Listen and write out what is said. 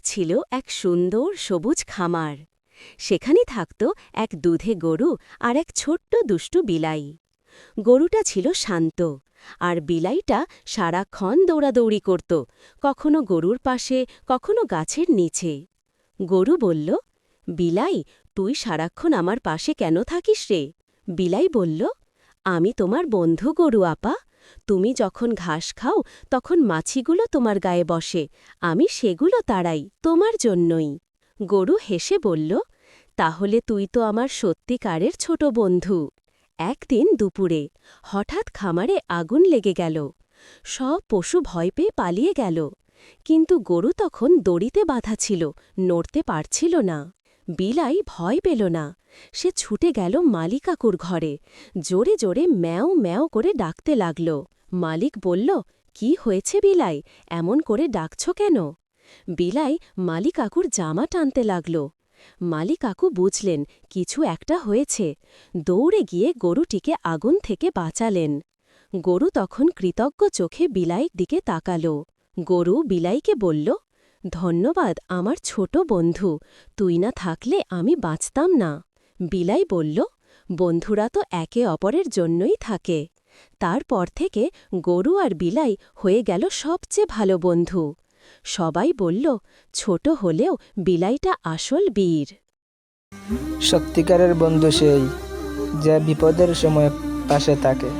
ছিল এক সুন্দর সবুজ খামার। সেখানে থাকত এক দুধে গরু আর এক ছোট্ট দুষ্টু বিলাই। গরুটা ছিল শান্ত, আর বিলাইটা সারাক্ষণ দৌড়াদৌড়ি করত, কখনো গরুর পাশে, কখনো গাছের নিচে। গরু বলল, বিলাই, তুই সারাক্ষণ আমার পাশে কেন থাকিস রে? বিলাই বলল, আমি তোমার বন্ধু গরু আপা। তুমি যখন ঘাস খাও তখন মাছিগুলো তোমার গায়ে বসে, আমি সেগুলো তাড়াই তোমার জন্যই। গরু হেসে বলল, তাহলে তুই তো আমার সত্যিকারের ছোট বন্ধু। একদিন দুপুরে হঠাৎ খামারে আগুন লেগে গেল। সব পশু ভয় পেয়ে পালিয়ে গেল, কিন্তু গরু তখন দড়িতে বাঁধা ছিল, নড়তে পারছিল না। বিলাই ভয় পেল না। সে ছুটে গেল মালি কাকুর ঘরে, জোরে জোরে ম্যাও ম্যাও করে ডাকতে লাগল। মালিক বলল, কি হয়েছে বিলাই, এমন করে ডাকছ কেন? বিলাই মালি কাকুর জামা টানতে লাগল। মালি কাকু বুঝলেন কিছু একটা হয়েছে, দৌড়ে গিয়ে গরুটিকে আগুন থেকে বাঁচালেন। গরু তখন কৃতজ্ঞ চোখে বিলাইয়ের দিকে তাকাল। গরু বিলাইকে বলল, ধন্যবাদ আমার ছোট বন্ধু, তুই না থাকলে আমি বাঁচতাম না। বিলাই বলল, বন্ধুরা তো একে অপরের জন্যই থাকে। তারপর থেকে গরু আর বিলাই হয়ে গেল সবচেয়ে ভালো বন্ধু। সবাই বলল, ছোট হলেও বিলাইটা আসল বীর। সত্যিকারের বন্ধু সেই, যে বিপদের সময় পাশে থাকে।